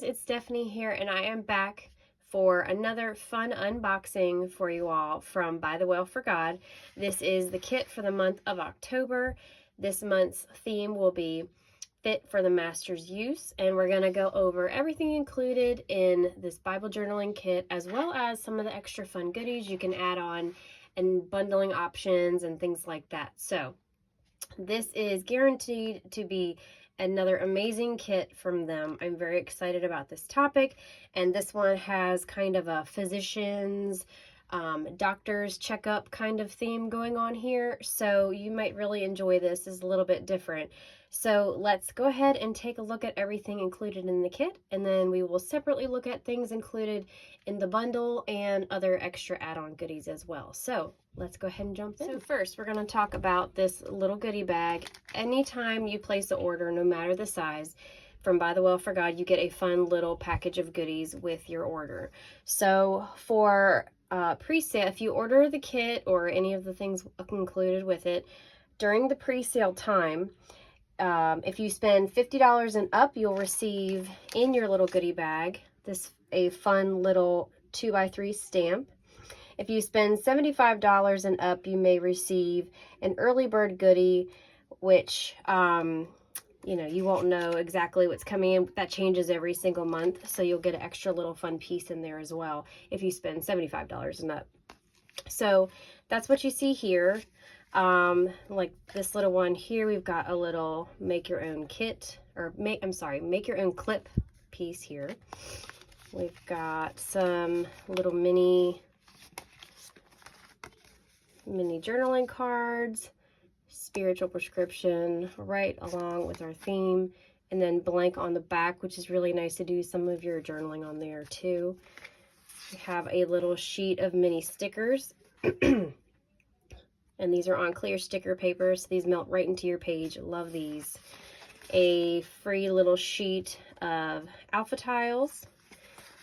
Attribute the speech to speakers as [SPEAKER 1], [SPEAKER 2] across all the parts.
[SPEAKER 1] it's Stephanie here, and I am back for another fun unboxing for you all from ByTheWell4God. This is the kit for the month of October. This month's theme will be Fit for the Master's Use, and we're going to go over everything included in this Bible journaling kit, as well as some of the extra fun goodies you can add on and bundling options and things like that. So this is guaranteed to be another amazing kit from them. I'm very excited about this topic, and this one has kind of a physician's doctor's checkup kind of theme going on here, so you might really enjoy this. It's a little bit different. So let's go ahead and take a look at everything included in the kit, and then we will separately look at things included in the bundle and other extra add-on goodies as well. So let's go ahead and jump in. So first, we're going to talk about this little goodie bag. Anytime you place an order, no matter the size, from ByTheWell4God, you get a fun little package of goodies with your order. So for pre-sale, if you order the kit or any of the things included with it during the pre-sale time, if you spend $50 and up, you'll receive in your little goodie bag a fun little 2x3 stamp. If you spend $75 and up, you may receive an early bird goodie, which you won't know exactly what's coming in. That changes every single month, so you'll get an extra little fun piece in there as well if you spend $75 and up. So that's what you see here. Like this little one here, we've got a little make your own kit, or make your own clip piece here. We've got some little mini journaling cards, spiritual prescription right along with our theme, and then blank on the back, which is really nice to do some of your journaling on there too. We have a little sheet of mini stickers. And these are on clear sticker paper, so these melt right into your page. Love these. A free little sheet of alpha tiles.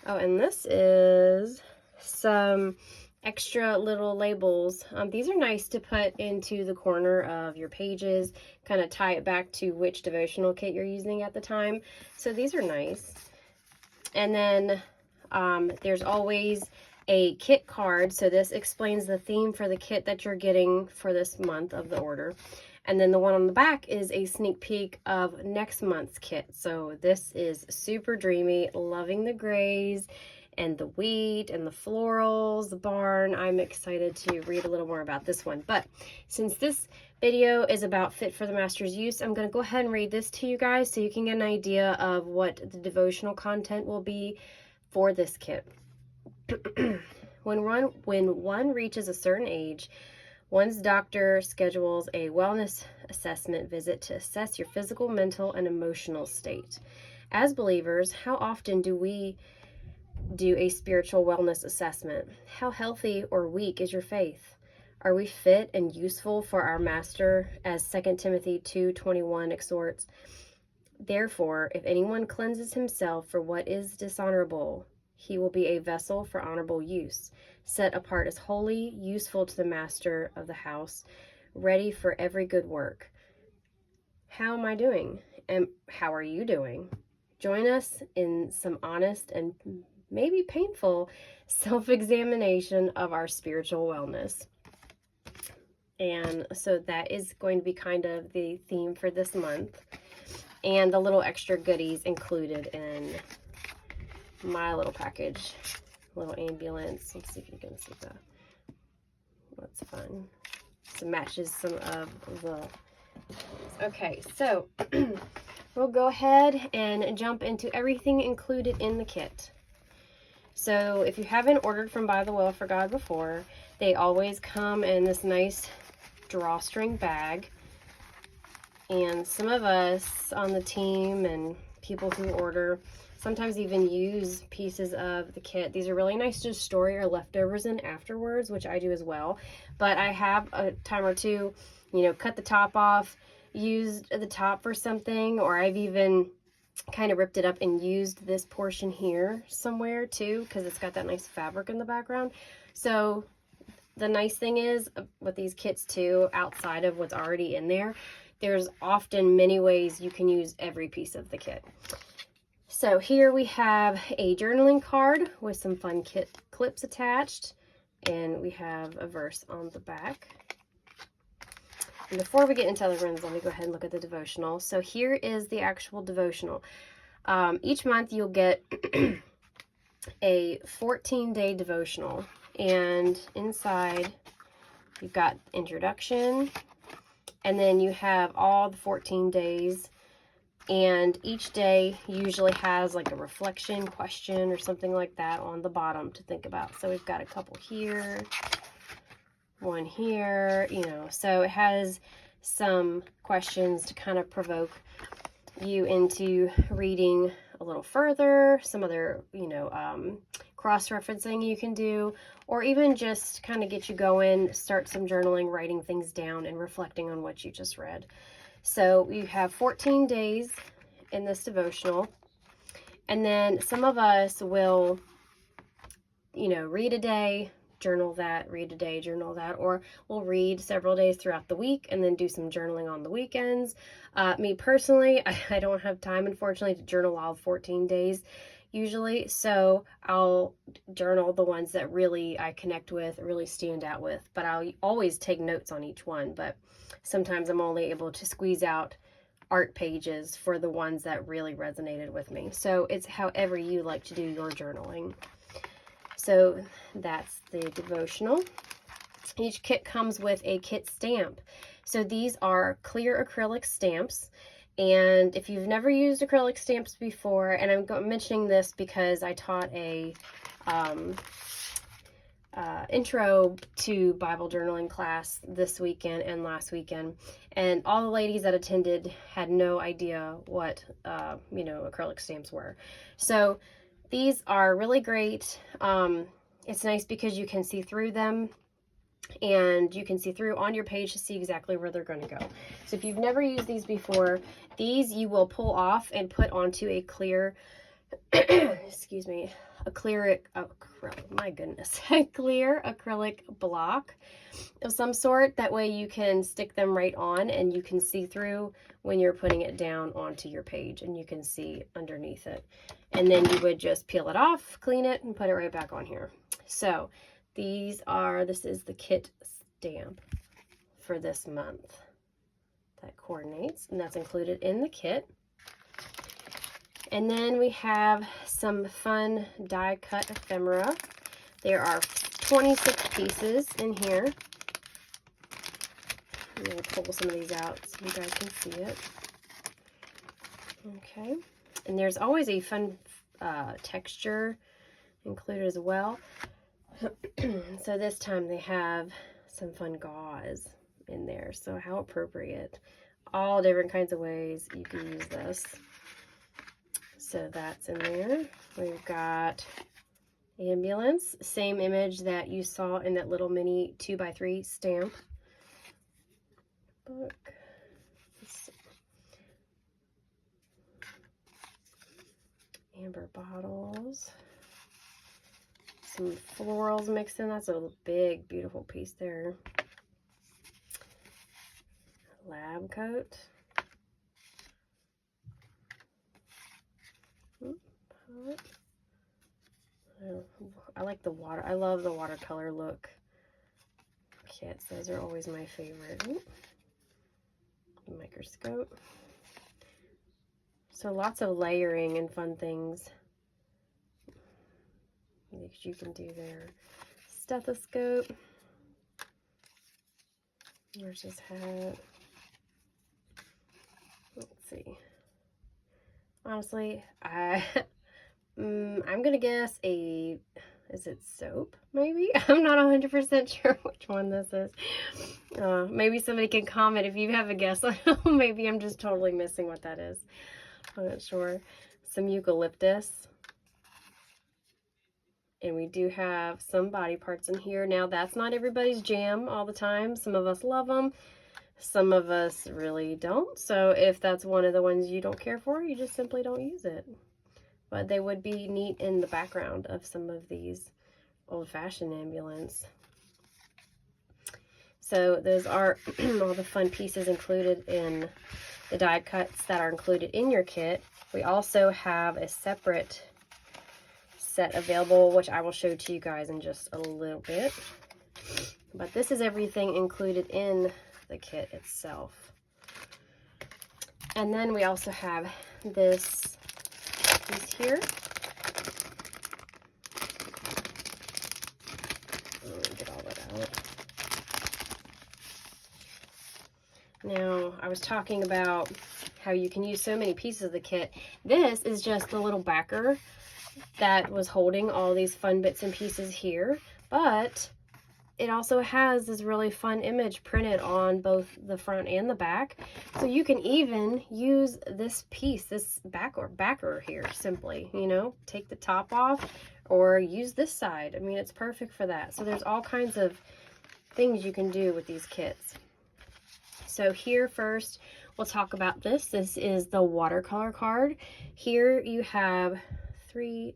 [SPEAKER 1] Oh, and this is some extra little labels. These are nice to put into the corner of your pages, kind of tie it back to which devotional kit you're using at the time. So these are nice. And then there's always a kit card, so this explains the theme for the kit that you're getting for this month of the order. And then the one on the back is a sneak peek of next month's kit. So this is super dreamy, loving the grays and the wheat and the florals, the barn. I'm excited to read a little more about this one. But since this video is about Fit for the Master's Use, I'm going to go ahead and read this to you guys so you can get an idea of what the devotional content will be for this kit. When one reaches a certain age, one's doctor schedules a wellness assessment visit to assess your physical, mental, and emotional state. As believers, how often do we do a spiritual wellness assessment? How healthy or weak is your faith? Are we fit and useful for our Master, as 2 Timothy 2:21 exhorts? Therefore, if anyone cleanses himself for what is dishonorable, he will be a vessel for honorable use, set apart as holy, useful to the master of the house, ready for every good work. How am I doing? And how are you doing? Join us in some honest and maybe painful self-examination of our spiritual wellness. And so that is going to be kind of the theme for this month, and the little extra goodies included in my little package. Little ambulance. Let's see if you can see that. That's fun. So matches some of the... Okay, so we'll go ahead and jump into everything included in the kit. So if you haven't ordered from ByTheWell4God before, they always come in this nice drawstring bag. And some of us on the team and people who order sometimes even use pieces of the kit. These are really nice to store your leftovers in afterwards, which I do as well. But I have a time or two, cut the top off, used the top for something, or I've even kind of ripped it up and used this portion here somewhere too, because it's got that nice fabric in the background. So the nice thing is with these kits too, outside of what's already in there, there's often many ways you can use every piece of the kit. So here we have a journaling card with some fun clips attached, and we have a verse on the back. And before we get into other ones, let me go ahead and look at the devotional. So here is the actual devotional. Each month you'll get a 14-day devotional, and inside you've got introduction, and then you have all the 14 days. And each day usually has like a reflection question or something like that on the bottom to think about. So we've got a couple here, one here, you know, so it has some questions to kind of provoke you into reading a little further, some other, you know, cross-referencing you can do, or even just kind of get you going, start some journaling, writing things down and reflecting on what you just read. So you have 14 days in this devotional, and then some of us will, you know, read a day, journal that, read a day, journal that, or we'll read several days throughout the week and then do some journaling on the weekends. Me personally, I don't have time, unfortunately, to journal all 14 days usually, so I'll journal the ones that really I connect with, really stand out with, but I'll always take notes on each one. But sometimes I'm only able to squeeze out art pages for the ones that really resonated with me. So it's however you like to do your journaling. So that's the devotional. Each kit comes with a kit stamp. So these are clear acrylic stamps. And if you've never used acrylic stamps before, and I'm mentioning this because I taught a intro to Bible journaling class this weekend and last weekend, and all the ladies that attended had no idea what you know, acrylic stamps were. So these are really great. It's nice because you can see through them, and you can see through on your page to see exactly where they're going to go. So if you've never used these before, these you will pull off and put onto a clear excuse me, a clear acrylic block of some sort. That way you can stick them right on and you can see through when you're putting it down onto your page, and you can see underneath it. And then you would just peel it off, clean it, and put it right back on here. So this is the kit stamp for this month that coordinates, and that's included in the kit. And then we have some fun die cut ephemera. There are 26 pieces in here. I'm going to pull some of these out so you guys can see it. Okay. And there's always a fun texture included as well. So this time they have some fun gauze in there. So how appropriate. All different kinds of ways you can use this. So that's in there. We've got ambulance, same image that you saw in that little mini 2x3 stamp book. Amber bottles, some florals mixed in. That's a big, beautiful piece there. Lab coat. I like the water. I love the watercolor look kits. Those are always my favorite. Microscope. So lots of layering and fun things that you can do there. Stethoscope. Where's his hat? Let's see. Honestly, I'm gonna guess is it soap, maybe? I'm not 100% sure which one this is. Maybe somebody can comment if you have a guess. Maybe I'm just totally missing what that is. I'm not sure. Some eucalyptus. And we do have some body parts in here. Now, that's not everybody's jam all the time. Some of us love them. Some of us really don't. So if that's one of the ones you don't care for, you just simply don't use it. But they would be neat in the background of some of these old-fashioned ambulance. So those are all the fun pieces included in the die cuts that are included in your kit. We also have a separate set available, which I will show to you guys in just a little bit. But this is everything included in the kit itself. And then we also have this piece here. Get all that out. Now, I was talking about how you can use so many pieces of the kit. This is just the little backer that was holding all these fun bits and pieces here, but it also has this really fun image printed on both the front and the back. So you can even use this piece, this backer here, simply, you know, take the top off or use this side. I mean, it's perfect for that. So there's all kinds of things you can do with these kits. So here first, we'll talk about this. This is the watercolor card. Here you have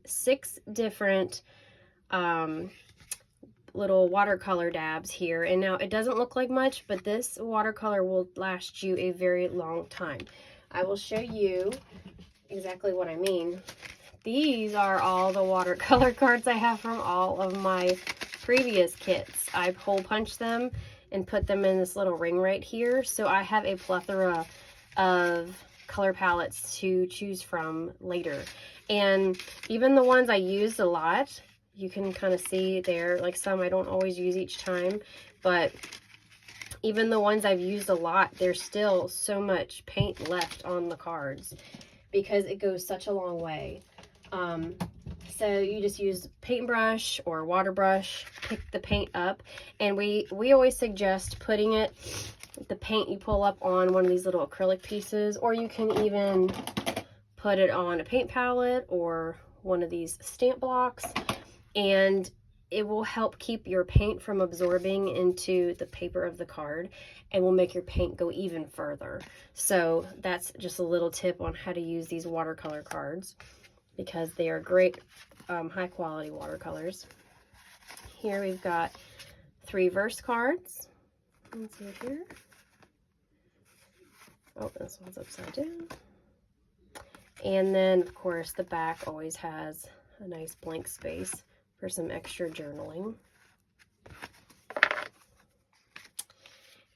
[SPEAKER 1] 6 different little watercolor dabs here. And now it doesn't look like much, but this watercolor will last you a very long time. I will show you exactly what I mean. These are all the watercolor cards I have from all of my previous kits. I hole punched them and put them in this little ring right here. So I have a plethora of color palettes to choose from later. And even the ones I used a lot, you can kind of see there, like some I don't always use each time, but even the ones I've used a lot, there's still so much paint left on the cards because it goes such a long way. So you just use paintbrush or water brush, pick the paint up, and we always suggest putting the paint you pull up on one of these little acrylic pieces, or you can even put it on a paint palette or one of these stamp blocks, and it will help keep your paint from absorbing into the paper of the card and will make your paint go even further. So that's just a little tip on how to use these watercolor cards, because they are great high quality watercolors. Here we've got 3 verse cards. Let's see here. Oh, this one's upside down. And then, of course, the back always has a nice blank space for some extra journaling.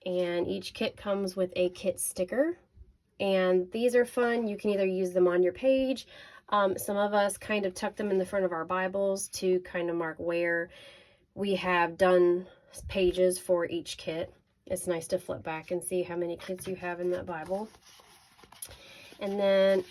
[SPEAKER 1] And each kit comes with a kit sticker. And these are fun. You can either use them on your page. Some of us kind of tuck them in the front of our Bibles to kind of mark where we have done pages for each kit. It's nice to flip back and see how many kits you have in that Bible. And then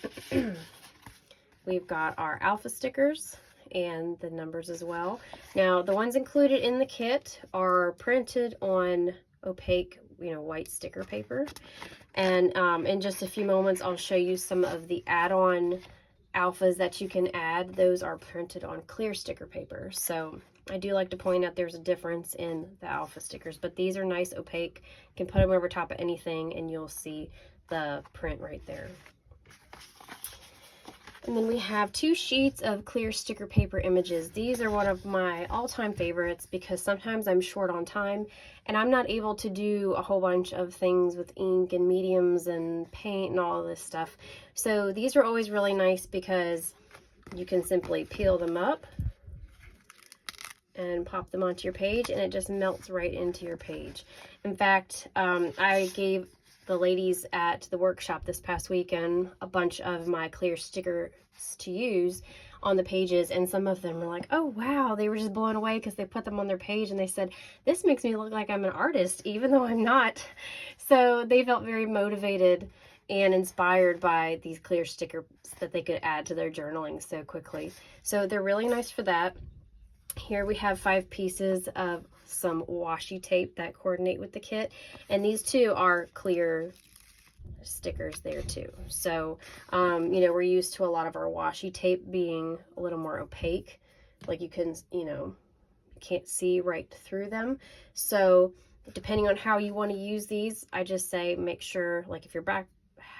[SPEAKER 1] we've got our alpha stickers and the numbers as well. Now, the ones included in the kit are printed on opaque, white sticker paper. And in just a few moments, I'll show you some of the add-on alphas that you can add. Those are printed on clear sticker paper. So I do like to point out there's a difference in the alpha stickers, but these are nice opaque. You can put them over top of anything and you'll see the print right there. And then we have 2 sheets of clear sticker paper images. These are one of my all-time favorites because sometimes I'm short on time and I'm not able to do a whole bunch of things with ink and mediums and paint and all of this stuff. So these are always really nice because you can simply peel them up and pop them onto your page and it just melts right into your page. In fact, I gave the ladies at the workshop this past weekend a bunch of my clear stickers to use on the pages, and some of them were like, oh wow, they were just blown away because they put them on their page and they said, this makes me look like I'm an artist even though I'm not. So they felt very motivated and inspired by these clear stickers that they could add to their journaling so quickly. So they're really nice for that. Here we have 5 pieces of some washi tape that coordinate with the kit, and these 2 are clear stickers there too. So we're used to a lot of our washi tape being a little more opaque, like you can can't see right through them. So depending on how you want to use these, I just say make sure, like if you're back,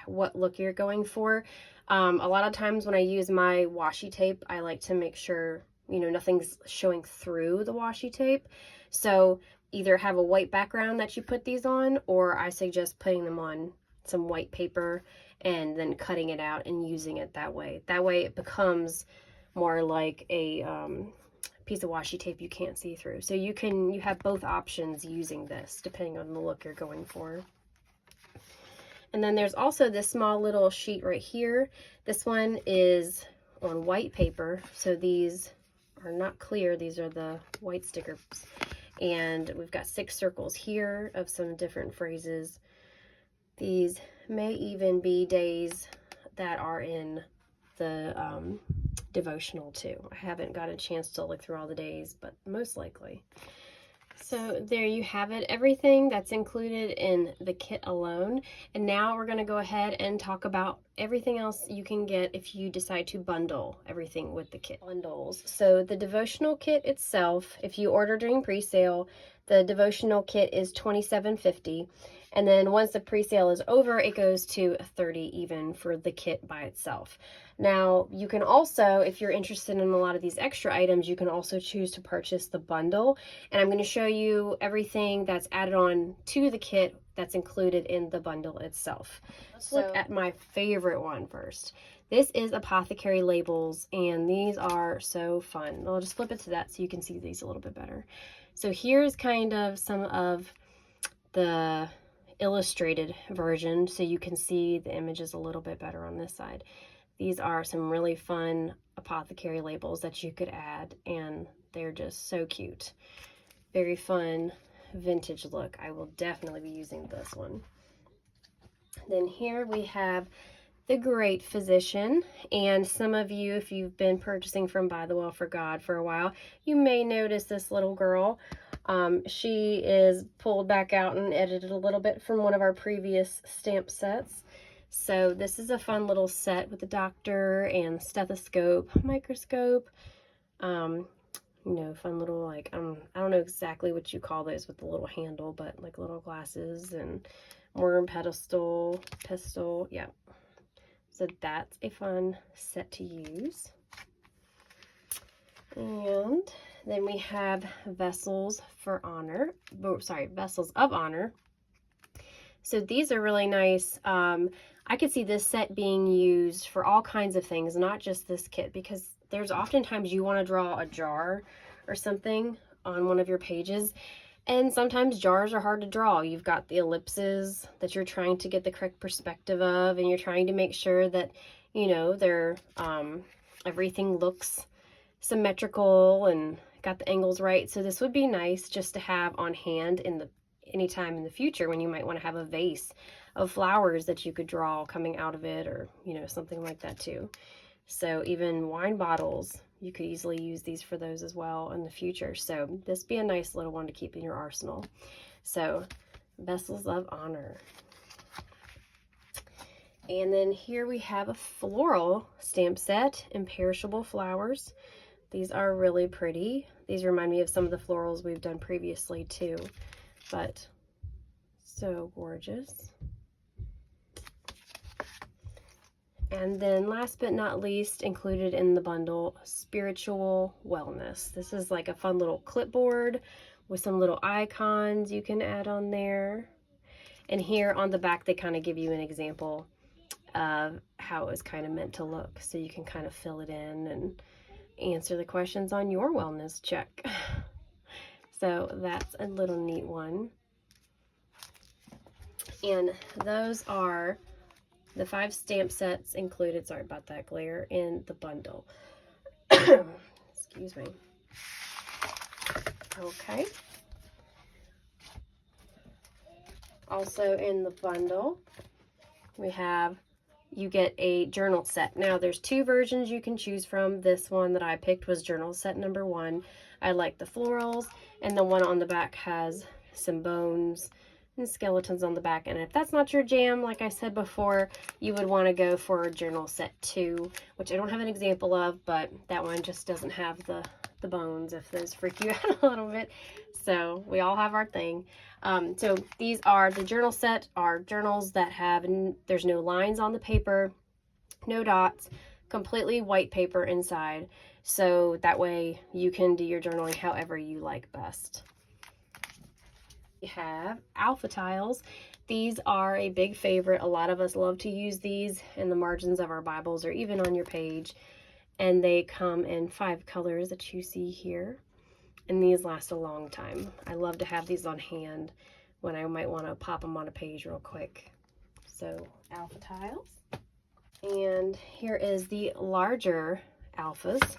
[SPEAKER 1] what look you're going for. A lot of times when I use my washi tape, I like to make sure nothing's showing through the washi tape. So either have a white background that you put these on, or I suggest putting them on some white paper and then cutting it out and using it that way. That way it becomes more like a piece of washi tape you can't see through. So you have both options using this depending on the look you're going for. And then there's also this small little sheet right here. This one is on white paper, so these are not clear. These are the white stickers. And we've got 6 circles here of some different phrases. These may even be days that are in the devotional too. I haven't got a chance to look through all the days, but most likely. So there you have it, everything that's included in the kit alone. And now we're going to go ahead and talk about everything else you can get if you decide to bundle everything with the kit. Bundles. So the devotional kit itself, if you order during pre-sale, the devotional kit is $27.50. And then once the pre-sale is over, it goes to $30 even for the kit by itself. Now, you can also, if you're interested in a lot of these extra items, you can also choose to purchase the bundle. And I'm going to show you everything that's added on to the kit that's included in the bundle itself. Let's look at my favorite one first. This is apothecary labels, and these are so fun. I'll just flip it to that so you can see these a little bit better. So here's kind of some of the illustrated version so you can see the images a little bit better on this side. These are some really fun apothecary labels that you could add, and they're just so cute. Very fun vintage look. I will definitely be using this one. Then here we have the Great Physician, and some of you, if you've been purchasing from ByTheWell4God for a while, you may notice this little girl. She is pulled back out and edited a little bit from one of our previous stamp sets. So this is a fun little set with the doctor and stethoscope, microscope, you know, fun little, like, I don't know exactly what you call those with the little handle, but like little glasses and worm pestle, yeah. So that's a fun set to use. And then we have vessels of honor. So these are really nice. I could see this set being used for all kinds of things, not just this kit, because there's oftentimes you want to draw a jar or something on one of your pages, and sometimes jars are hard to draw. You've got the ellipses that you're trying to get the correct perspective of, and you're trying to make sure that, you know, they're everything looks symmetrical and got the angles right. So this would be nice just to have on hand anytime in the future when you might want to have a vase of flowers that you could draw coming out of it, or, you know, something like that too. So even wine bottles, you could easily use these for those as well in the future. So this would be a nice little one to keep in your arsenal. So vessels of honor. And then here we have a floral stamp set, imperishable flowers. These are really pretty. These remind me of some of the florals we've done previously too, but so gorgeous. And then last but not least, included in the bundle, spiritual wellness. This is like a fun little clipboard with some little icons you can add on there. And here on the back, they kind of give you an example of how it was kind of meant to look. So you can kind of fill it in and answer the questions on your wellness check. So that's a little neat one. And those are the 5 stamp sets included, sorry about that glare, in the bundle. Excuse me. Okay. Also in the bundle, you get a journal set. Now there's 2 versions you can choose from. This one that I picked was journal set number 1. I like the florals, and the one on the back has some bones and skeletons on the back. And if that's not your jam, like I said before, you would want to go for journal set 2, which I don't have an example of, but that one just doesn't have the bones, if those freak you out a little bit. So we all have our thing. So these are the journal set, are journals that have, there's no lines on the paper, no dots, completely white paper inside. So that way you can do your journaling however you like best. We have alpha tiles. These are a big favorite. A lot of us love to use these in the margins of our Bibles or even on your page. And they come in 5 colors that you see here. And these last a long time. I love to have these on hand when I might want to pop them on a page real quick. So, alpha tiles. And here is the larger alphas.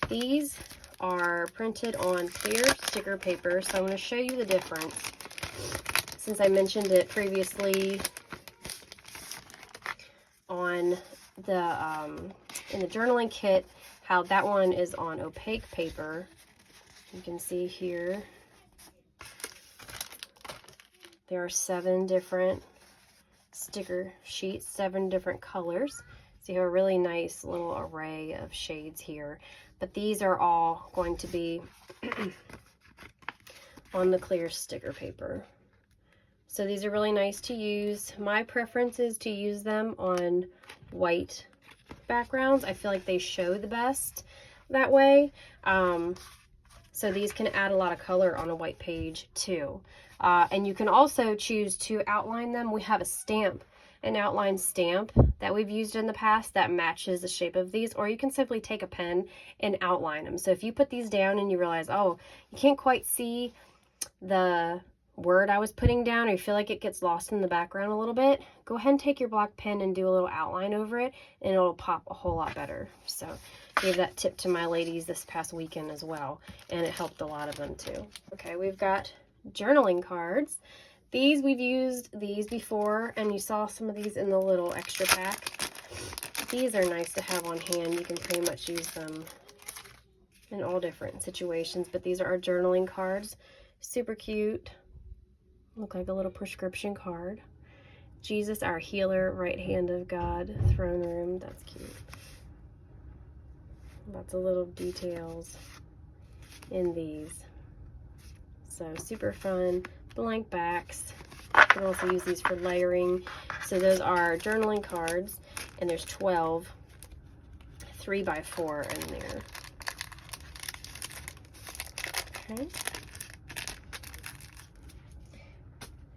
[SPEAKER 1] These are printed on clear sticker paper, so I'm going to show you the difference. Since I mentioned it previously on the in the journaling kit, how that one is on opaque paper. You can see here there are 7 different sticker sheets, 7 different colors. So you have a really nice little array of shades here. But these are all going to be on the clear sticker paper. So these are really nice to use. My preference is to use them on white backgrounds. I feel like they show the best that way. So these can add a lot of color on a white page too. And you can also choose to outline them. We have a stamp, an outline stamp that we've used in the past that matches the shape of these, or you can simply take a pen and outline them. So if you put these down and you realize, oh, you can't quite see the word I was putting down, or you feel like it gets lost in the background a little bit, go ahead and take your black pen and do a little outline over it, and it'll pop a whole lot better. So I gave that tip to my ladies this past weekend as well, and it helped a lot of them too. Okay, we've got journaling cards. These, we've used these before, and you saw some of these in the little extra pack. These are nice to have on hand. You can pretty much use them in all different situations, but these are our journaling cards. Super cute. Look like a little prescription card. Jesus, our healer, right hand of God, throne room. That's cute. Lots of little details in these. So super fun. Blank backs. You can also use these for layering. So those are journaling cards, and there's 12 3x4 in there. Okay.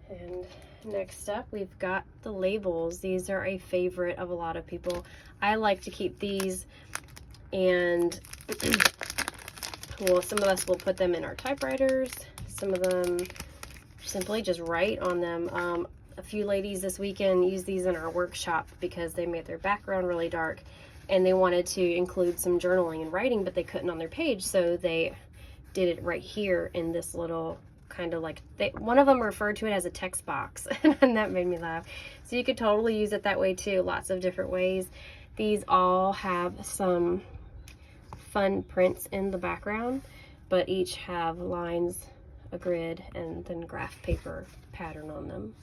[SPEAKER 1] And next up, we've got the labels. These are a favorite of a lot of people. I like to keep these, and well, some of us will put them in our typewriters. Some of them simply just write on them. A few ladies this weekend used these in our workshop because they made their background really dark, and they wanted to include some journaling and writing, but they couldn't on their page, so they did it right here in this little kind of like, one of them referred to it as a text box, and that made me laugh. So you could totally use it that way too, lots of different ways. These all have some fun prints in the background, but each have lines, a grid, and then graph paper pattern on them.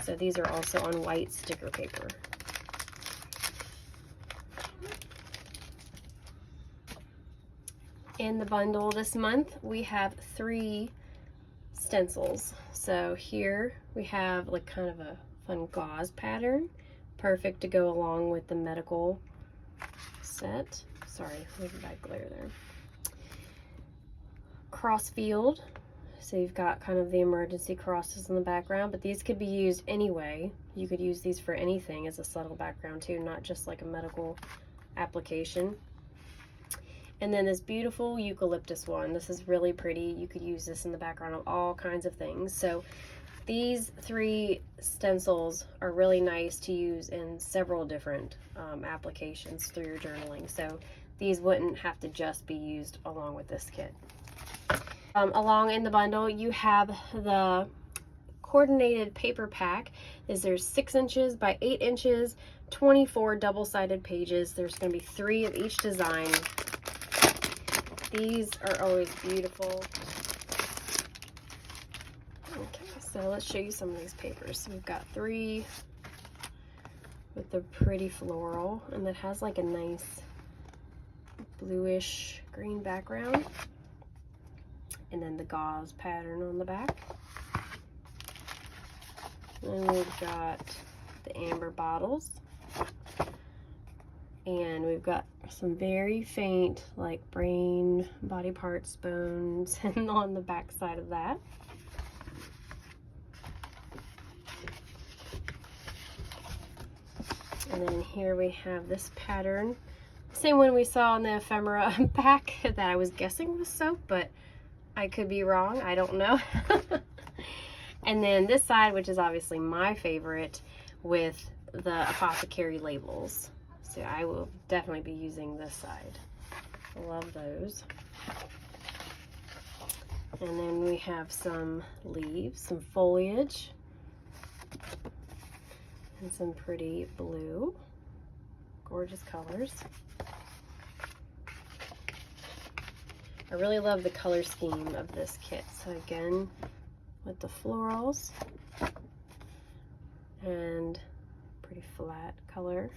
[SPEAKER 1] So these are also on white sticker paper. In the bundle this month, we have 3 stencils. So here we have like kind of a fun gauze pattern, perfect to go along with the medical set. Sorry, look at that glare there. Crossfield. So you've got kind of the emergency crosses in the background, but these could be used anyway. You could use these for anything as a subtle background too, not just like a medical application. And then this beautiful eucalyptus one. This is really pretty. You could use this in the background of all kinds of things. So these 3 stencils are really nice to use in several different applications through your journaling. So these wouldn't have to just be used along with this kit. Along in the bundle, you have the coordinated paper pack. There's 6 inches by 8 inches, 24 double-sided pages. There's going to be 3 of each design. These are always beautiful. Okay, so let's show you some of these papers. So we've got 3 with the pretty floral, and that has like a nice bluish green background. And then the gauze pattern on the back. Then we've got the amber bottles. And we've got some very faint, like brain, body parts, bones, and on the back side of that. And then here we have this pattern. Same one we saw in the ephemera pack that I was guessing was soap, but I could be wrong. I don't know. And then this side, which is obviously my favorite, with the apothecary labels. So I will definitely be using this side. I love those. And then we have some leaves, some foliage, and some pretty blue. Gorgeous colors. I really love the color scheme of this kit. So again, with the florals and pretty flat color.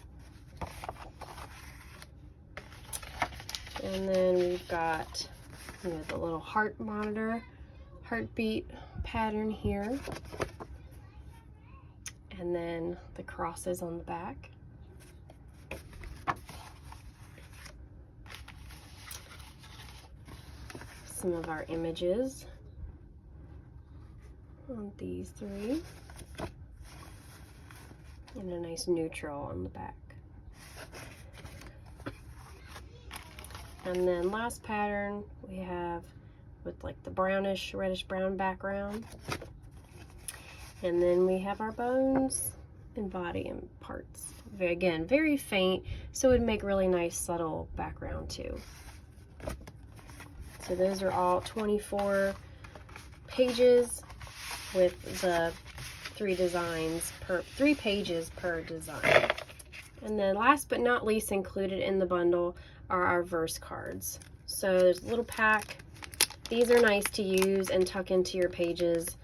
[SPEAKER 1] And then we've got, you know, the little heart monitor, heartbeat pattern here. And then the crosses on the back. Some of our images on these three. And a nice neutral on the back. And then last pattern we have with like the brownish, reddish brown background. And then we have our bones and body and parts. Again, very faint, so it would make really nice subtle background too. So those are all 24 pages with the 3 pages per design. And then last but not least, included in the bundle are our verse cards. So there's a little pack. These are nice to use and tuck into your pages.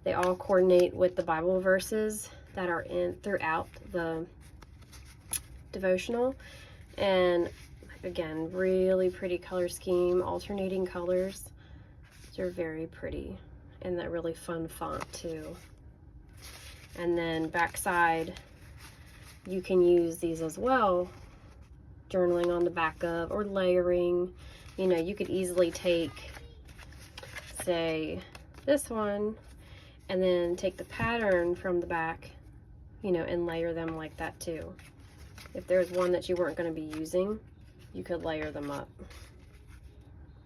[SPEAKER 1] They all coordinate with the Bible verses that are in throughout the devotional. And again, really pretty color scheme, alternating colors. They're very pretty, and that really fun font too. And then backside, you can use these as well, journaling on the back of, or layering. You know, you could easily take, say, this one, and then take the pattern from the back, you know, and layer them like that too. If there's one that you weren't going to be using, you could layer them up,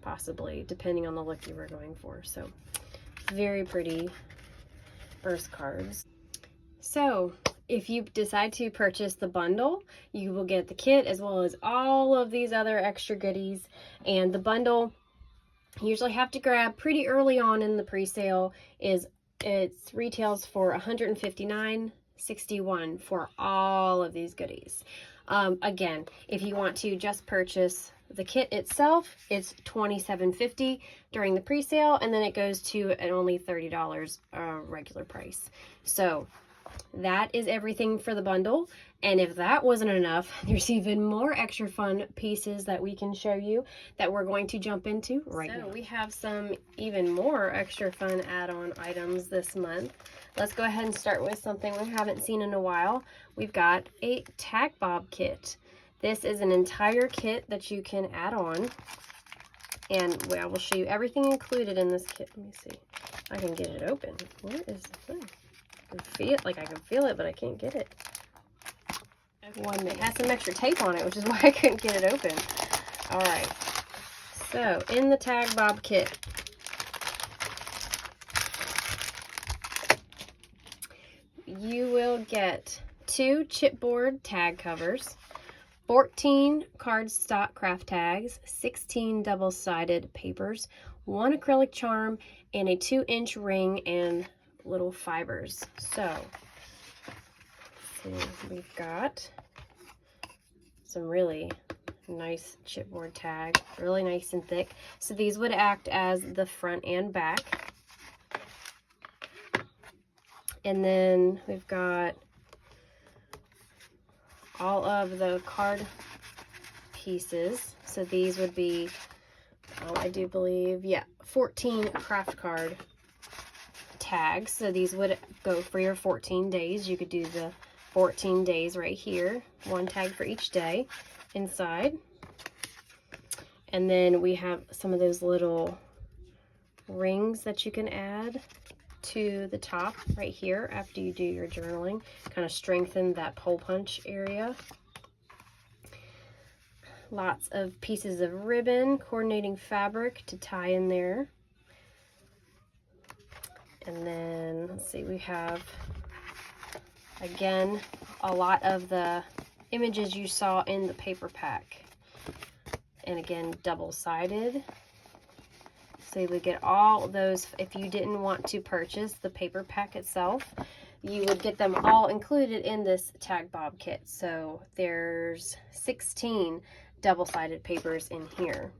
[SPEAKER 1] possibly, depending on the look you were going for. So, very pretty verse cards. So, if you decide to purchase the bundle, you will get the kit as well as all of these other extra goodies. And the bundle, you usually have to grab pretty early on in the pre-sale, it retails for $159.61 for all of these goodies. Again, if you want to just purchase the kit itself, it's $27.50 during the pre-sale, and then it goes to an only $30 regular price. So that is everything for the bundle. And if that wasn't enough, there's even more extra fun pieces that we can show you that we're going to jump into right now. So we have some even more extra fun add-on items this month. Let's go ahead and start with something we haven't seen in a while. We've got a tag bob kit. This is an entire kit that you can add on. And I will show you everything included in this kit. Let me see. I can get it open. Where is the thing? I can feel it, but I can't get it. One that has some extra tape on it, which is why I couldn't get it open. All right. So in the tag bob kit, you will get 2 chipboard tag covers, 14 cardstock craft tags, 16 double-sided papers, 1 acrylic charm, and a 2-inch ring and little fibers. So we've got some really nice chipboard tag, really nice and thick. So these would act as the front and back. And then we've got all of the card pieces. So these would be, I do believe, 14 craft card tags. So these would go for your 14 days. You could do the 14 days right here, 1 tag for each day inside. And then we have some of those little rings that you can add to the top right here after you do your journaling. Kind of strengthen that hole punch area. Lots of pieces of ribbon, coordinating fabric to tie in there. And then, let's see, we have, again, a lot of the images you saw in the paper pack. And again, double-sided. So you would get all those, if you didn't want to purchase the paper pack itself, you would get them all included in this tag bob kit. So there's 16 double-sided papers in here.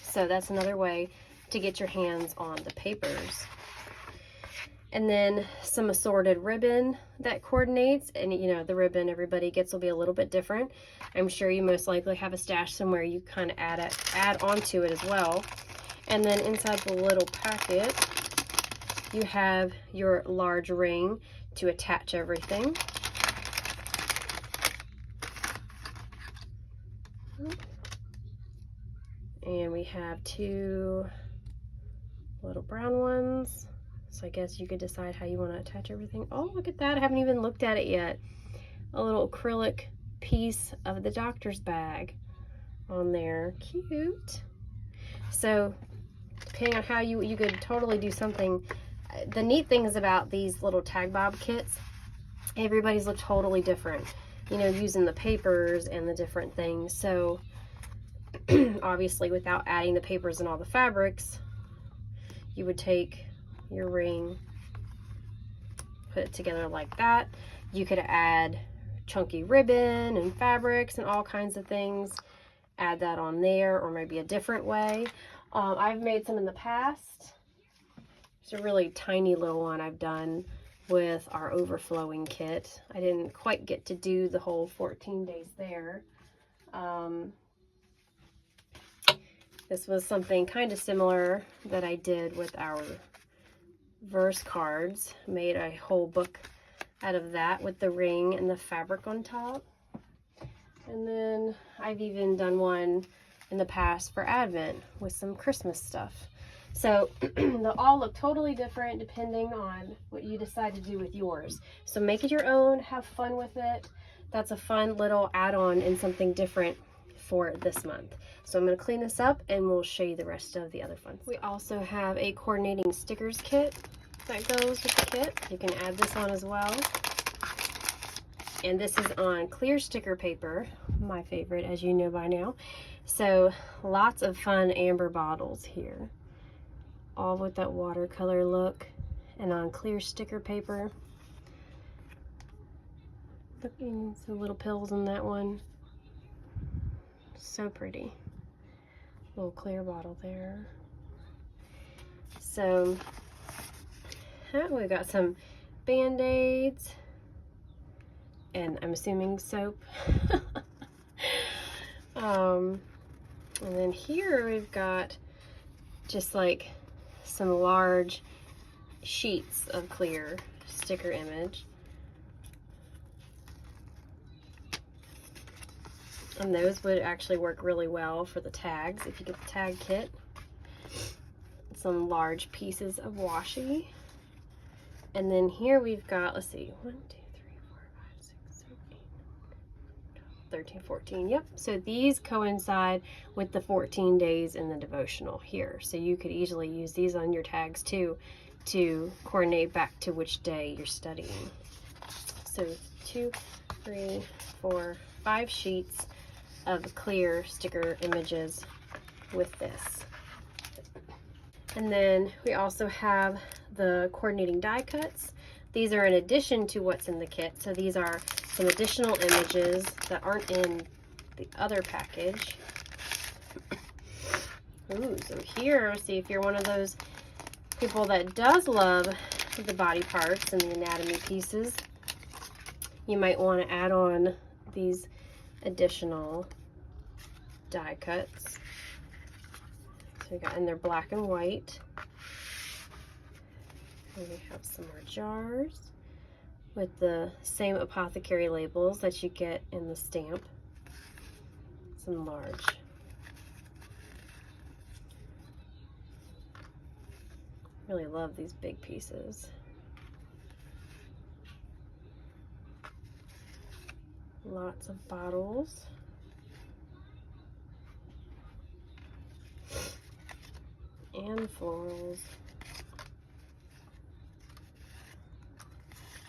[SPEAKER 1] So that's another way to get your hands on the papers. And then some assorted ribbon that coordinates, and you know, the ribbon everybody gets will be a little bit different. I'm sure you most likely have a stash somewhere you kind of add onto it as well. And then inside the little packet, you have your large ring to attach everything. And we have 2 little brown ones. So I guess you could decide how you want to attach everything. Oh, look at that. I haven't even looked at it yet. A little acrylic piece of the doctor's bag on there. Cute. So depending on how you could totally do something. The neat thing is about these little tag bob kits, everybody's look totally different. You know, using the papers and the different things. So obviously without adding the papers and all the fabrics, you would take your ring, put it together like that. You could add chunky ribbon and fabrics and all kinds of things, add that on there, or maybe a different way. I've made some in the past. It's a really tiny little one I've done with our overflowing kit. I didn't quite get to do the whole 14 days there. This was something kind of similar that I did with our verse cards. Made a whole book out of that with the ring and the fabric on top. And then I've even done one in the past for Advent with some Christmas stuff. So they'll all look totally different depending on what you decide to do with yours. So make it your own, have fun with it. That's a fun little add-on and something different for this month. So I'm going to clean this up and we'll show you the rest of the other fun stuff. We also have a coordinating stickers kit that goes with the kit. You can add this on as well. And this is on clear sticker paper, my favorite, as you know by now. So lots of fun amber bottles here, all with that watercolor look and on clear sticker paper. Look, some little pills in that one. So pretty. Little clear bottle there. So we've got some Band-Aids, and I'm assuming soap. And then here we've got just like some large sheets of clear sticker image. And those would actually work really well for the tags if you get the tag kit. Some large pieces of washi. And then here we've got, let's see, 1, 2, 3, 4, 5, 6, 7, 8, 9, 13, 14. Yep. So these coincide with the 14 days in the devotional here. So you could easily use these on your tags too to coordinate back to which day you're studying. So 2, 3, 4, 5 sheets of clear sticker images with this. And then we also have the coordinating die cuts. These are in addition to what's in the kit. So these are some additional images that aren't in the other package. Ooh, so here, see, if you're one of those people that does love the body parts and the anatomy pieces, you might want to add on these additional die cuts. So we got, and they're black and white. And we have some more jars with the same apothecary labels that you get in the stamp. Some large. Really love these big pieces. Lots of bottles. And florals.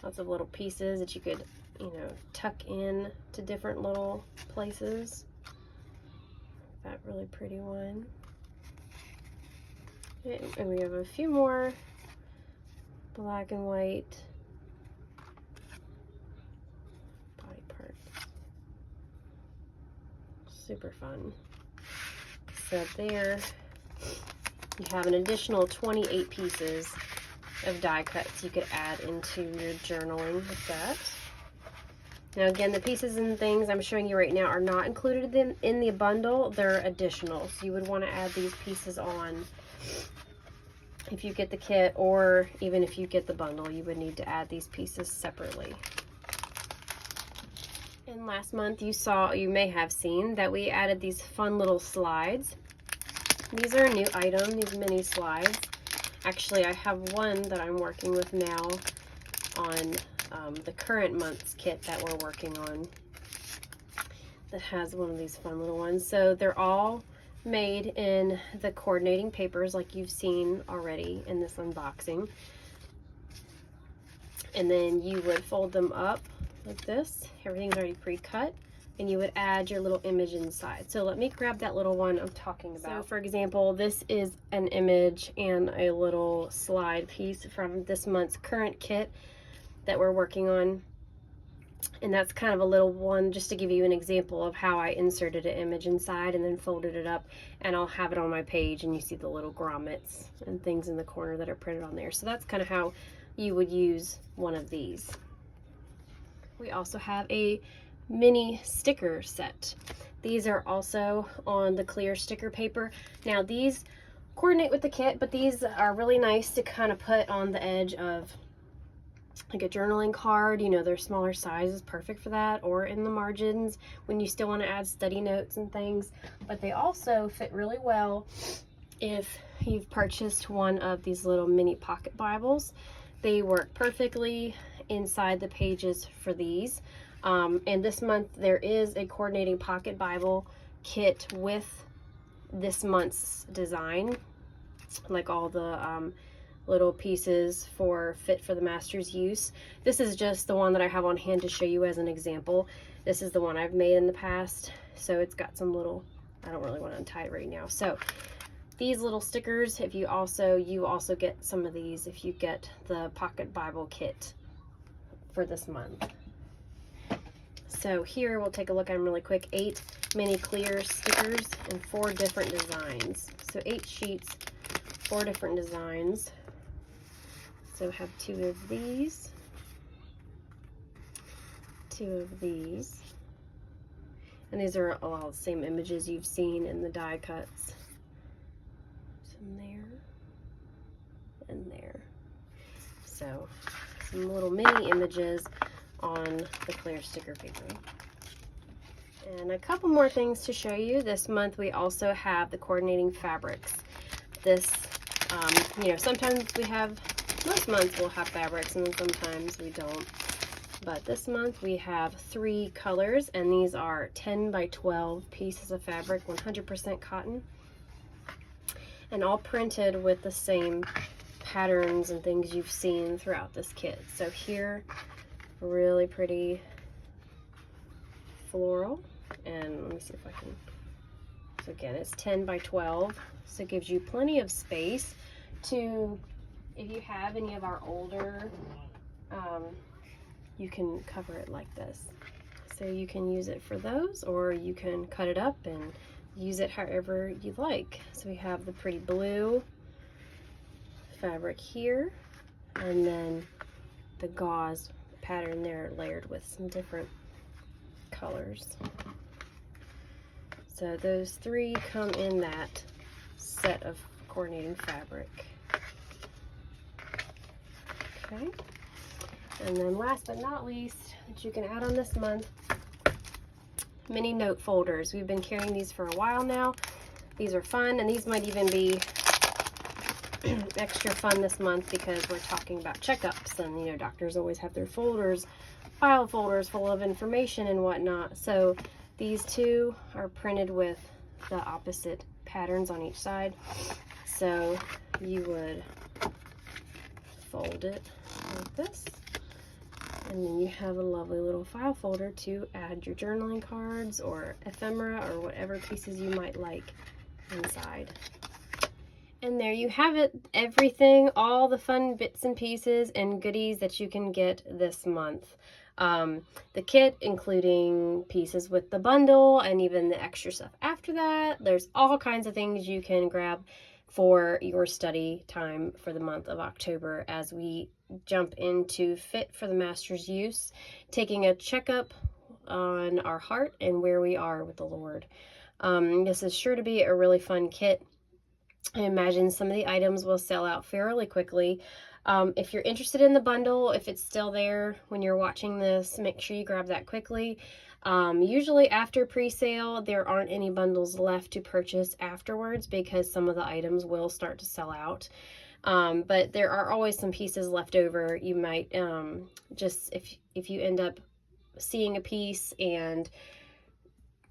[SPEAKER 1] Lots of little pieces that you could, you know, tuck in to different little places. That really pretty one. And we have a few more black and white body parts. Super fun. So there you have an additional 28 pieces of die cuts you could add into your journaling with that. Now again, the pieces and things I'm showing you right now are not included in the bundle. They're additional. So you would want to add these pieces on if you get the kit, or even if you get the bundle, you would need to add these pieces separately. And last month you may have seen that we added these fun little slides. These are a new item, these mini slides. Actually, I have one that I'm working with now on the current month's kit that we're working on that has one of these fun little ones. So they're all made in the coordinating papers like you've seen already in this unboxing. And then you would fold them up like this. Everything's already pre-cut. And you would add your little image inside. So let me grab that little one I'm talking about. So for example, this is an image and a little slide piece from this month's current kit that we're working on. And that's kind of a little one just to give you an example of how I inserted an image inside and then folded it up, and I'll have it on my page, and you see the little grommets and things in the corner that are printed on there. So that's kind of how you would use one of these. We also have a mini sticker set. These are also on the clear sticker paper. Now these coordinate with the kit, but these are really nice to kind of put on the edge of like a journaling card. You know, their smaller size is perfect for that, or in the margins when you still want to add study notes and things. But they also fit really well if you've purchased one of these little mini pocket Bibles. They work perfectly inside the pages for these. And this month there is a coordinating pocket Bible kit with this month's design, like all the little pieces fit for the master's use. This is just the one that I have on hand to show you as an example. This is the one I've made in the past, so it's got some little, I don't really want to untie it right now. So these little stickers, if you also get some of these if you get the pocket Bible kit for this month. So here we'll take a look at them really quick. 8 mini clear stickers and 4 different designs. So 8 sheets, 4 different designs. So have 2 of these, 2 of these, and these are all the same images you've seen in the die cuts. Some there and there. So some little mini images on the clear sticker paper. And a couple more things to show you. This month we also have the coordinating fabrics. This, you know, sometimes most months we'll have fabrics and then sometimes we don't. But this month we have 3 colors, and these are 10 by 12 pieces of fabric, 100% cotton, and all printed with the same patterns and things you've seen throughout this kit. So here, really pretty floral, and let me see if I can, so again it's 10 by 12, so it gives you plenty of space to, if you have any of our older, you can cover it like this. So you can use it for those, or you can cut it up and use it however you like. So we have the pretty blue fabric here, and then the gauze pattern there layered with some different colors. So those 3 come in that set of coordinating fabric. Okay, and then last but not least, that you can add on this month, mini note folders. We've been carrying these for a while now. These are fun, and these might even be extra fun this month because we're talking about checkups, and you know, doctors always have their folders, file folders full of information and whatnot. So these two are printed with the opposite patterns on each side. So you would fold it like this, and then you have a lovely little file folder to add your journaling cards or ephemera or whatever pieces you might like inside. And there you have it, everything, all the fun bits and pieces and goodies that you can get this month. The kit, including pieces with the bundle and even the extra stuff after that. There's all kinds of things you can grab for your study time for the month of October as we jump into Fit for the Master's Use, taking a checkup on our heart and where we are with the Lord. This is sure to be a really fun kit. I imagine some of the items will sell out fairly quickly. If you're interested in the bundle, if it's still there when you're watching this, make sure you grab that quickly. Usually after pre-sale, there aren't any bundles left to purchase afterwards because some of the items will start to sell out. But there are always some pieces left over. You might just, if you end up seeing a piece and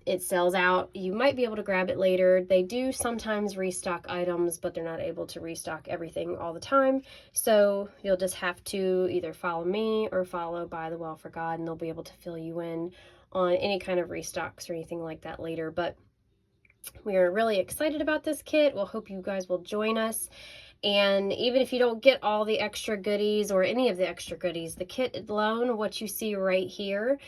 [SPEAKER 1] it sells out, you might be able to grab it later. They do sometimes restock items, but they're not able to restock everything all the time. So you'll just have to either follow me or follow ByTheWell4God, and they'll be able to fill you in on any kind of restocks or anything like that later. But we are really excited about this kit. We'll hope you guys will join us. And even if you don't get all the extra goodies or any of the extra goodies, the kit alone, what you see right here,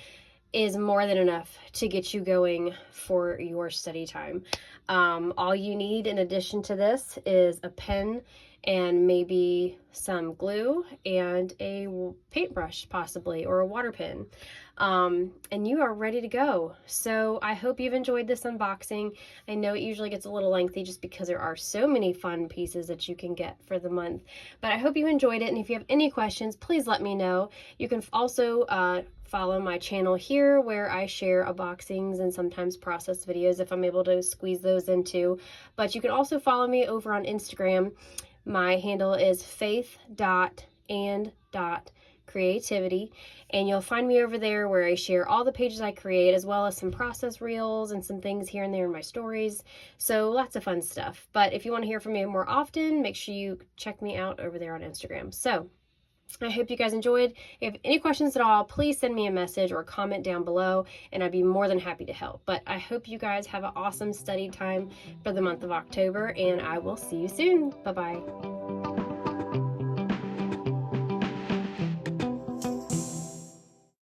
[SPEAKER 1] is more than enough to get you going for your study time. All you need in addition to this is a pen and maybe some glue and a paintbrush possibly, or a water pen. And you are ready to go. So I hope you've enjoyed this unboxing. I know it usually gets a little lengthy just because there are so many fun pieces that you can get for the month. But I hope you enjoyed it, and if you have any questions, please let me know. You can also follow my channel here where I share unboxings and sometimes process videos if I'm able to squeeze those in too. But you can also follow me over on Instagram. My handle is Faith.and.Creativity, and you'll find me over there where I share all the pages I create, as well as some process reels and some things here and there in my stories. So lots of fun stuff. But if you want to hear from me more often, make sure you check me out over there on Instagram. So I hope you guys enjoyed. If you have any questions at all, please send me a message or comment down below, and I'd be more than happy to help. But I hope you guys have an awesome study time for the month of October, and I will see you soon. Bye-bye.